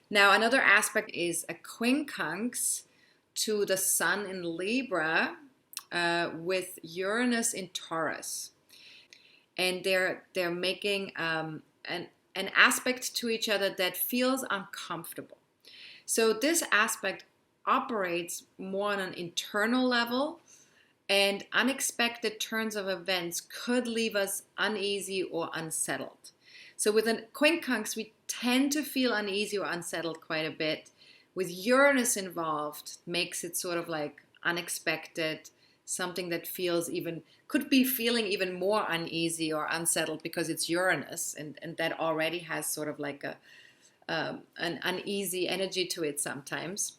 Now, another aspect is a quincunx to the sun in Libra with Uranus in Taurus. And they're making an aspect to each other that feels uncomfortable. So this aspect operates more on an internal level, and unexpected turns of events could leave us uneasy or unsettled. So with a quincunx, we tend to feel uneasy or unsettled quite a bit. With Uranus involved, makes it sort of like unexpected, something that could be feeling even more uneasy or unsettled because it's Uranus, and that already has sort of like an uneasy energy to it sometimes.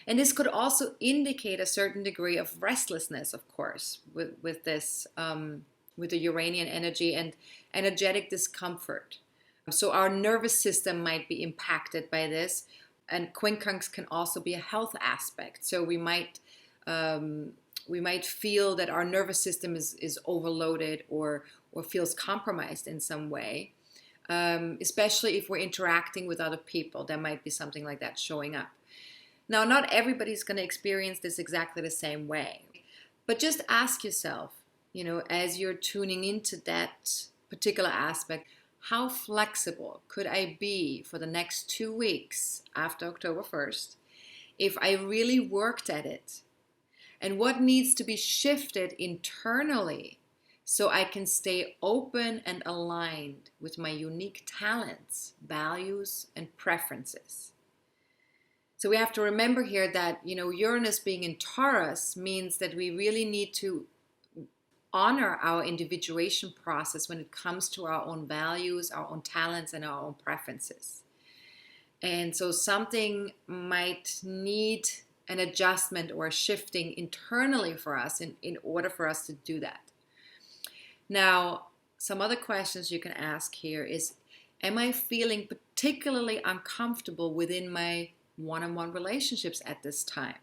And this could also indicate a certain degree of restlessness, of course, with this with the Uranian energy and energetic discomfort. So our nervous system might be impacted by this, and quincunx can also be a health aspect. So we might feel that our nervous system is overloaded or feels compromised in some way, especially if we're interacting with other people. There might be something like that showing up. Now, not everybody's going to experience this exactly the same way, but just ask yourself, as you're tuning into that particular aspect, how flexible could I be for the next 2 weeks after October 1st if I really worked at it? And what needs to be shifted internally so I can stay open and aligned with my unique talents, values, and preferences? So we have to remember here that, Uranus being in Taurus means that we really need to honor our individuation process when it comes to our own values, our own talents, and our own preferences. And so something might need an adjustment or a shifting internally for us in order for us to do that. Now, some other questions you can ask here is, am I feeling particularly uncomfortable within my one-on-one relationships at this time?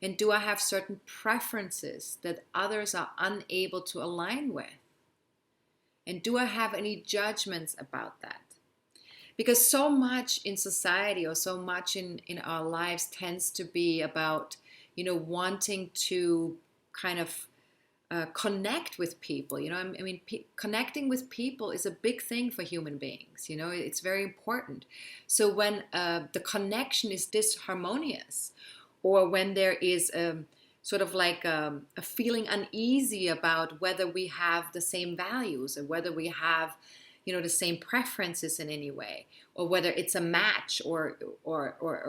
And do I have certain preferences that others are unable to align with? And do I have any judgments about that? Because so much in society or so much in our lives tends to be about, wanting to kind of connect with people. Connecting with people is a big thing for human beings. It's very important. So when the connection is disharmonious, or when there is sort of like a feeling uneasy about whether we have the same values or whether we have, the same preferences in any way, or whether it's a match or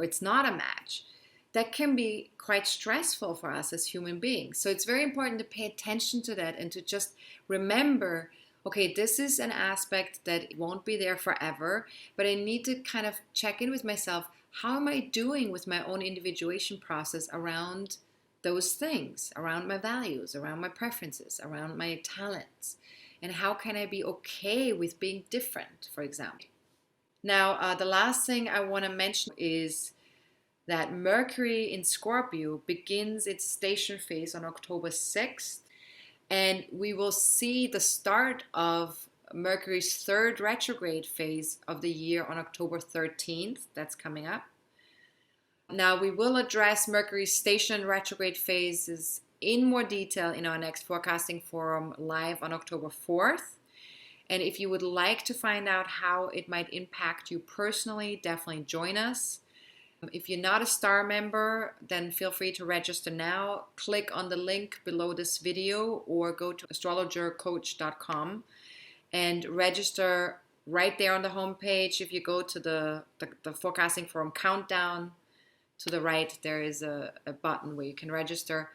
it's not a match, that can be quite stressful for us as human beings. So it's very important to pay attention to that and to just remember, okay, this is an aspect that won't be there forever, but I need to kind of check in with myself. How am I doing with my own individuation process around those things, around my values, around my preferences, around my talents? And how can I be okay with being different, for example? Now, the last thing I want to mention is that Mercury in Scorpio begins its station phase on October 6th, and we will see the start of Mercury's third retrograde phase of the year on October 13th. That's coming up. Now, we will address Mercury's station retrograde phases in more detail in our next forecasting forum live on October 4th. And if you would like to find out how it might impact you personally, definitely join us. If you're not a star member, then feel free to register now. Click on the link below this video or go to AstrologerCoach.com and register right there on the homepage. If you go to the forecasting forum countdown, to the right, there is a button where you can register.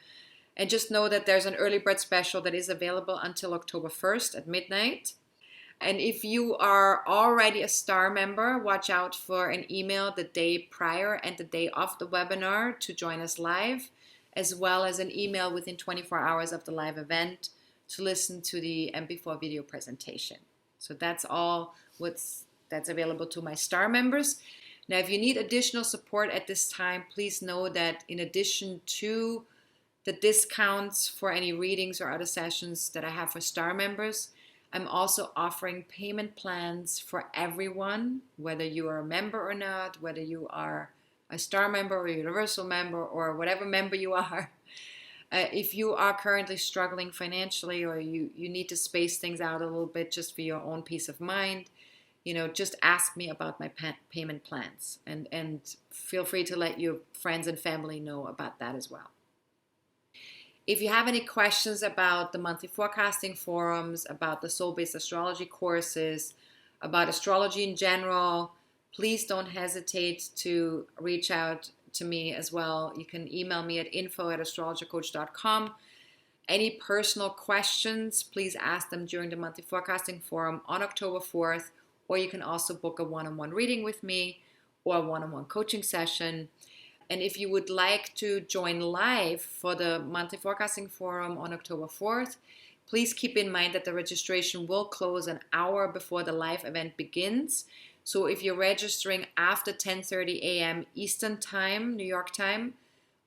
And just know that there's an early bird special that is available until October 1st at midnight. And if you are already a star member, watch out for an email the day prior and the day of the webinar to join us live, as well as an email within 24 hours of the live event to listen to the MP4 video presentation. So that's all that's available to my star members. Now, if you need additional support at this time, please know that in addition to the discounts for any readings or other sessions that I have for star members, I'm also offering payment plans for everyone, whether you are a member or not, whether you are a star member or a universal member or whatever member you are. If you are currently struggling financially, or you need to space things out a little bit just for your own peace of mind, just ask me about my payment plans, and feel free to let your friends and family know about that as well. If you have any questions about the monthly forecasting forums, about the soul-based astrology courses, about astrology in general, please don't hesitate to reach out to me as well. You can email me at info@astrologercoach.com. Any personal questions, please ask them during the monthly forecasting forum on October 4th, or you can also book a one-on-one reading with me or a one-on-one coaching session. And if you would like to join live for the monthly forecasting forum on October 4th, please keep in mind that the registration will close an hour before the live event begins. So if you're registering after 10:30 a.m. Eastern Time, New York time,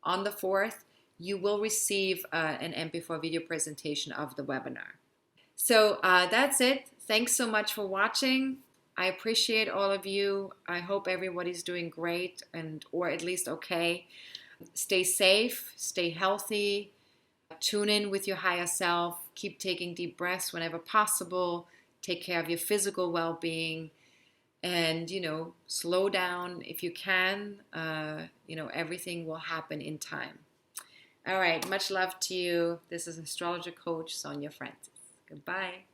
on the 4th, you will receive an MP4 video presentation of the webinar. So that's it. Thanks so much for watching. I appreciate all of you. I hope everybody's doing great, or at least okay. Stay safe, stay healthy, tune in with your higher self, keep taking deep breaths whenever possible, take care of your physical well-being, and, slow down if you can. Everything will happen in time. All right, much love to you. This is Astrologer Coach Sonja Francis. Goodbye.